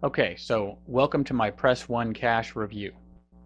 Okay, so welcome to my Press 1 Cash review.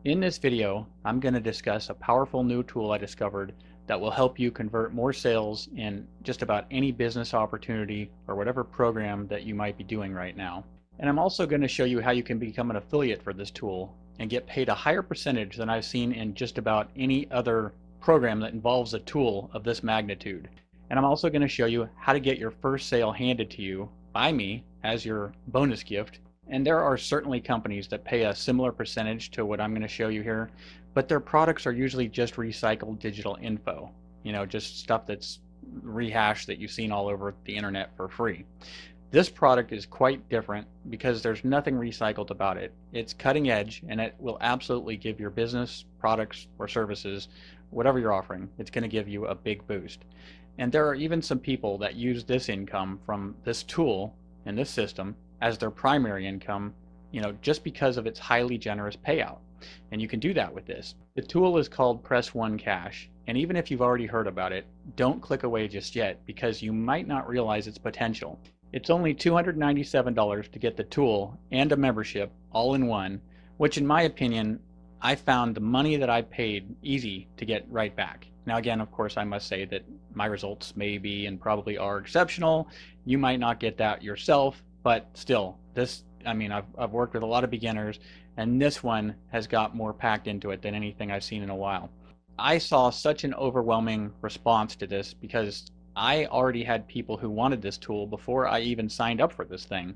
In this video, I'm going to discuss a powerful new tool I discovered that will help you convert more sales in just about any business opportunity or whatever program that you might be doing right now. And I'm also going to show you how you can become an affiliate for this tool and get paid a higher percentage than I've seen in just about any other program that involves a tool of this magnitude. And I'm also going to show you how to get your first sale handed to you by me as your bonus gift. And there are certainly companies that pay a similar percentage to what I'm going to show you here, but their products are usually just recycled digital info, just stuff that's rehashed that you've seen all over the internet for free. This product is quite different because there's nothing recycled about it. It's cutting edge and it will absolutely give your business, products, or services, whatever you're offering, it's going to give you a big boost. And there are even some people that use this income from this tool and this system as their primary income, just because of its highly generous payout. And you can do that with this. The tool is called Press 1 Cash, and even if you've already heard about it, don't click away just yet because you might not realize its potential. It's only $297 to get the tool and a membership all in one, which in my opinion, I found the money that I paid easy to get right back. Now again, of course, I must say that my results may be and probably are exceptional. You might not get that yourself, but still, I've worked with a lot of beginners, and this one has got more packed into it than anything I've seen in a while. I saw such an overwhelming response to this because I already had people who wanted this tool before I even signed up for this thing.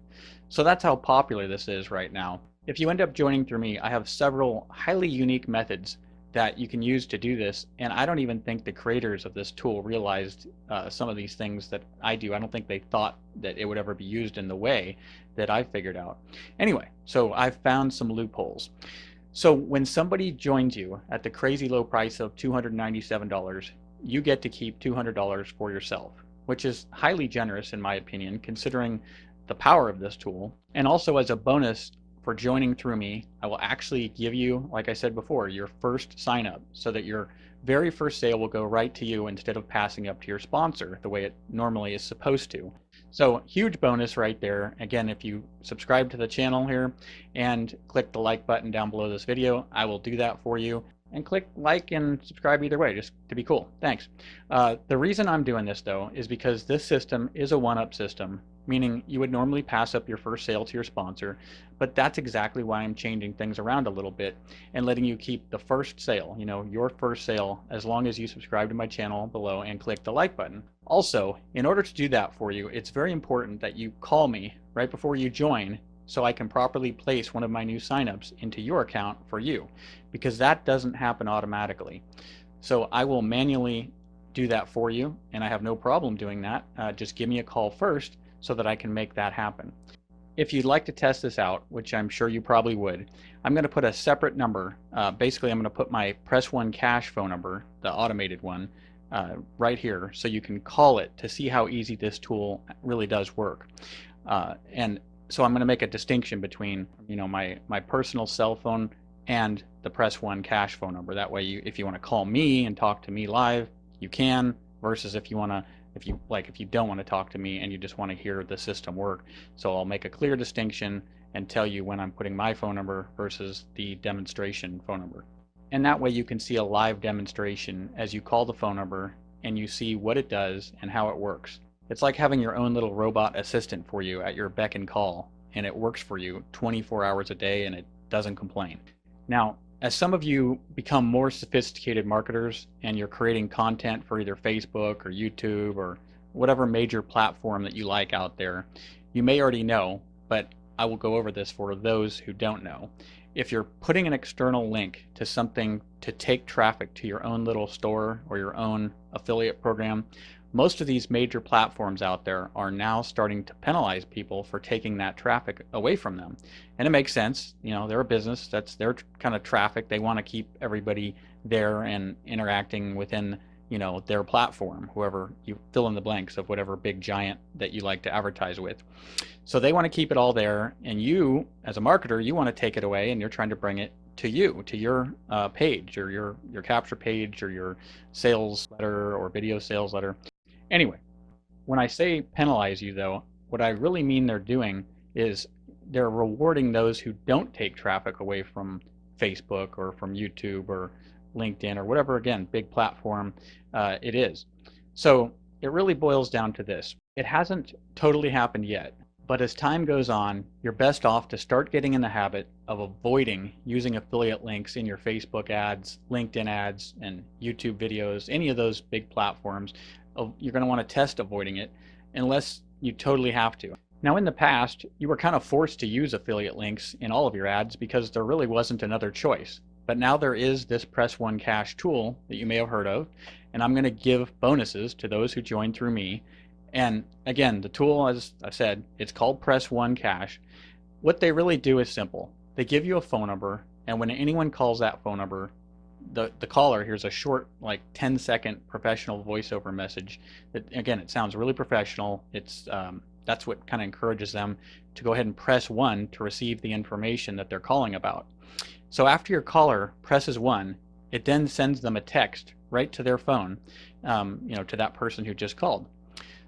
So that's how popular this is right now. If you end up joining through me, I have several highly unique methods that you can use to do this, and I don't even think the creators of this tool realized some of these things that I do. I don't think they thought that it would ever be used in the way that I figured out. Anyway, so I've found some loopholes. So when somebody joins you at the crazy low price of $297, you get to keep $200 for yourself, which is highly generous in my opinion, considering the power of this tool. And also as a bonus, for joining through me, I will actually give you, like I said before, your first sign up so that your very first sale will go right to you instead of passing up to your sponsor the way it normally is supposed to. So huge bonus right there. Again, if you subscribe to the channel here and click the like button down below this video, I will do that for you. And click like and subscribe either way, just to be cool. Thanks. The reason I'm doing this though is because this system is a one-up system, meaning you would normally pass up your first sale to your sponsor, but that's exactly why I'm changing things around a little bit and letting you keep the first sale, your first sale, as long as you subscribe to my channel below and click the like button. Also, in order to do that for you, it's very important that you call me right before you join so I can properly place one of my new signups into your account for you, because that doesn't happen automatically. So I will manually do that for you, and I have no problem doing that. Just give me a call first so that I can make that happen. If you'd like to test this out, which I'm sure you probably would, I'm going to put a separate number. Basically, I'm going to put my Press 1 Cash phone number, the automated one, right here, so you can call it to see how easy this tool really does work. And so I'm going to make a distinction between, my personal cell phone and the Press 1 Cash phone number. That way, if you want to call me and talk to me live, you can. Versus if you don't want to talk to me and you just want to hear the system work. So I'll make a clear distinction and tell you when I'm putting my phone number versus the demonstration phone number. And that way you can see a live demonstration as you call the phone number and you see what it does and how it works. It's like having your own little robot assistant for you at your beck and call, and it works for you 24 hours a day and it doesn't complain. Now, as some of you become more sophisticated marketers and you're creating content for either Facebook or YouTube or whatever major platform that you like out there, you may already know, but I will go over this for those who don't know. If you're putting an external link to something to take traffic to your own little store or your own affiliate program, most of these major platforms out there are now starting to penalize people for taking that traffic away from them. And it makes sense. They're a business. That's their kind of traffic. They want to keep everybody there and interacting within, their platform, whoever you fill in the blanks of whatever big giant that you like to advertise with. So they want to keep it all there. And you, as a marketer, you want to take it away and you're trying to bring it to you, to your page or your capture page or your sales letter or video sales letter. Anyway, when I say penalize you though, what I really mean they're doing is they're rewarding those who don't take traffic away from Facebook or from YouTube or LinkedIn or whatever, again, big platform it is. So it really boils down to this. It hasn't totally happened yet, but as time goes on, you're best off to start getting in the habit of avoiding using affiliate links in your Facebook ads, LinkedIn ads, and YouTube videos, any of those big platforms. You're going to want to test avoiding it unless you totally have to. Now, in the past, you were kind of forced to use affiliate links in all of your ads because there really wasn't another choice. But now there is this Press One Cash tool that you may have heard of, and I'm going to give bonuses to those who join through me. And again, the tool, as I said, it's called Press One Cash. What they really do is simple. They give you a phone number, and when anyone calls that phone number, the caller hears a short, like 10-second professional voiceover message. That, again, it sounds really professional. That's what kind of encourages them to go ahead and press 1 to receive the information that they're calling about. So after your caller presses 1, it then sends them a text right to their phone, to that person who just called.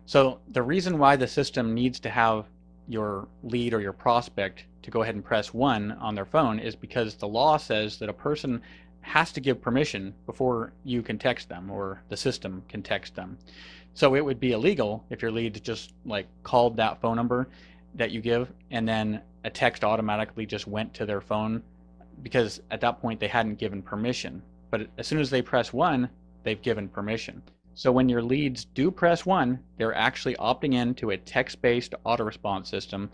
So the reason why the system needs to have your lead or your prospect to go ahead and press 1 on their phone is because the law says that a person has to give permission before you can text them or the system can text them. So it would be illegal if your lead just like called that phone number that you give and then a text automatically just went to their phone, because at that point they hadn't given permission. But as soon as they press 1, they've given permission. So when your leads do press 1, they're actually opting into a text-based auto response system,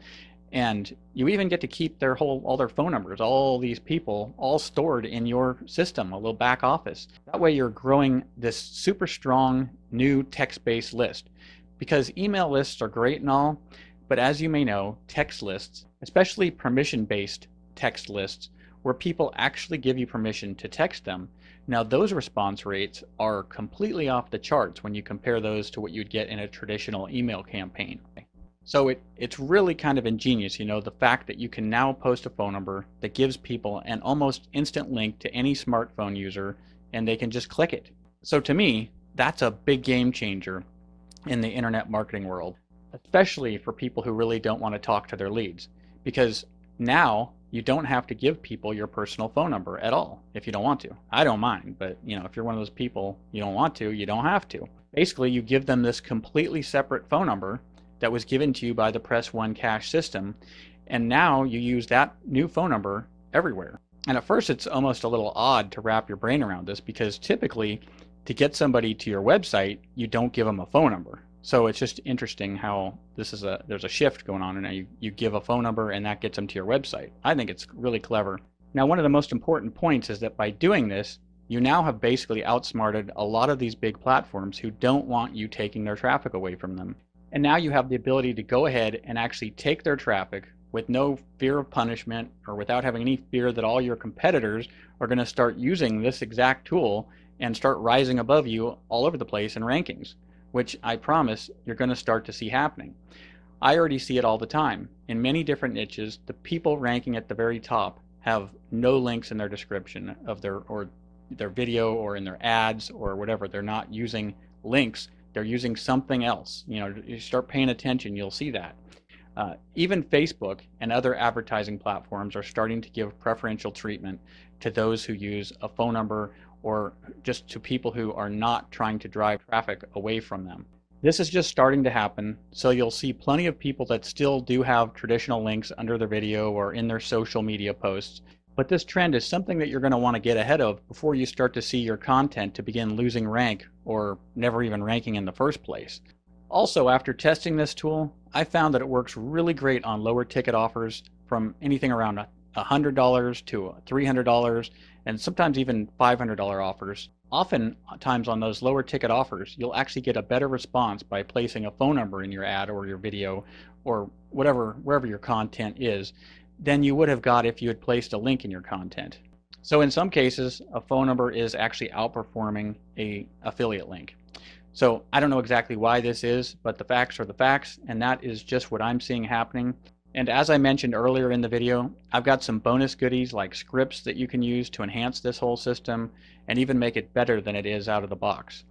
and you even get to keep all their phone numbers, all these people, all stored in your system, a little back office. That way you're growing this super strong new text-based list. Because email lists are great and all, but as you may know, text lists, especially permission-based text lists, where people actually give you permission to text them, now those response rates are completely off the charts when you compare those to what you'd get in a traditional email campaign. So it's really kind of ingenious, the fact that you can now post a phone number that gives people an almost instant link to any smartphone user and they can just click it. So to me, that's a big game changer in the internet marketing world, especially for people who really don't want to talk to their leads, because now you don't have to give people your personal phone number at all if you don't want to. I don't mind, but if you're one of those people you don't want to, you don't have to. Basically, you give them this completely separate phone number that was given to you by the Press One Cash system, and now you use that new phone number everywhere. And at first it's almost a little odd to wrap your brain around this, because typically to get somebody to your website, you don't give them a phone number. So it's just interesting how there's a shift going on, and now you give a phone number and that gets them to your website. I think it's really clever. Now, one of the most important points is that by doing this, you now have basically outsmarted a lot of these big platforms who don't want you taking their traffic away from them. And now you have the ability to go ahead and actually take their traffic with no fear of punishment, or without having any fear that all your competitors are going to start using this exact tool and start rising above you all over the place in rankings, which I promise you're going to start to see happening. I already see it all the time. In many different niches, the people ranking at the very top have no links in their description of their video or in their ads or whatever. They're not using links. They're using something else. You start paying attention, you'll see that. Even Facebook and other advertising platforms are starting to give preferential treatment to those who use a phone number, or just to people who are not trying to drive traffic away from them. This is just starting to happen, so you'll see plenty of people that still do have traditional links under their video or in their social media posts. But this trend is something that you're going to want to get ahead of before you start to see your content to begin losing rank or never even ranking in the first place. Also, after testing this tool, I found that it works really great on lower ticket offers from anything around $100 to $300 and sometimes even $500 offers. Oftentimes on those lower ticket offers, you'll actually get a better response by placing a phone number in your ad or your video or wherever your content is than you would have got if you had placed a link in your content. So in some cases, a phone number is actually outperforming an affiliate link. So I don't know exactly why this is, but the facts are the facts, and that is just what I'm seeing happening. And as I mentioned earlier in the video, I've got some bonus goodies like scripts that you can use to enhance this whole system and even make it better than it is out of the box.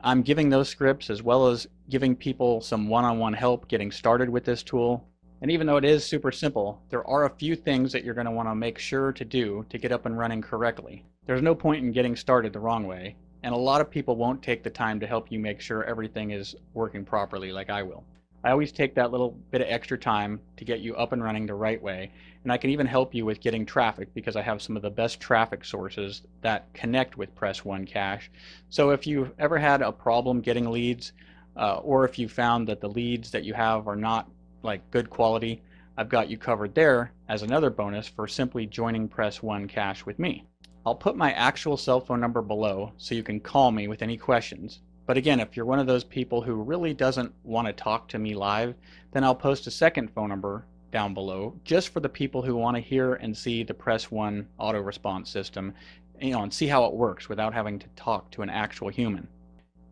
I'm giving those scripts as well as giving people some one-on-one help getting started with this tool. And even though it is super simple, there are a few things that you're going to want to make sure to do to get up and running correctly. There's no point in getting started the wrong way, and a lot of people won't take the time to help you make sure everything is working properly like I will. I always take that little bit of extra time to get you up and running the right way, and I can even help you with getting traffic because I have some of the best traffic sources that connect with Press One Cash. So if you've ever had a problem getting leads, or if you found that the leads that you have are not like good quality, I've got you covered there as another bonus for simply joining Press One Cash with me. I'll put my actual cell phone number below so you can call me with any questions. But again, if you're one of those people who really doesn't want to talk to me live, then I'll post a second phone number down below just for the people who want to hear and see the Press One auto response system, and see how it works without having to talk to an actual human.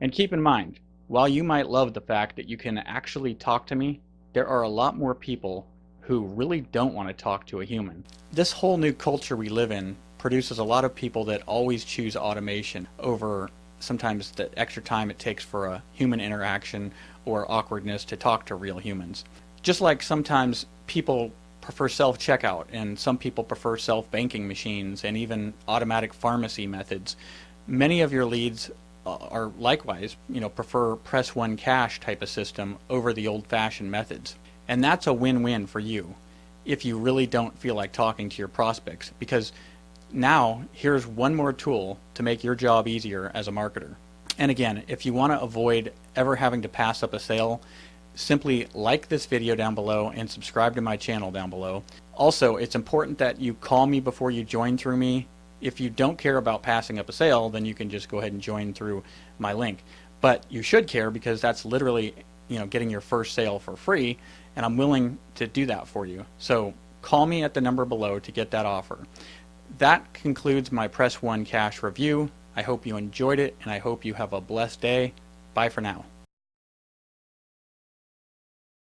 And keep in mind, while you might love the fact that you can actually talk to me, there are a lot more people who really don't want to talk to a human. This whole new culture we live in produces a lot of people that always choose automation over sometimes the extra time it takes for a human interaction or awkwardness to talk to real humans. Just like sometimes people prefer self-checkout and some people prefer self-banking machines and even automatic pharmacy methods, many of your leads are likewise, prefer Press One Cash type of system over the old-fashioned methods. And that's a win-win for you if you really don't feel like talking to your prospects, because now here's one more tool to make your job easier as a marketer. And again, if you want to avoid ever having to pass up a sale, simply like this video down below and subscribe to my channel down below. Also, it's important that you call me before you join through me. If you don't care about passing up a sale, then you can just go ahead and join through my link. But you should care, because that's literally, getting your first sale for free, and I'm willing to do that for you. So call me at the number below to get that offer. That concludes my Press One Cash review. I hope you enjoyed it, and I hope you have a blessed day. Bye for now.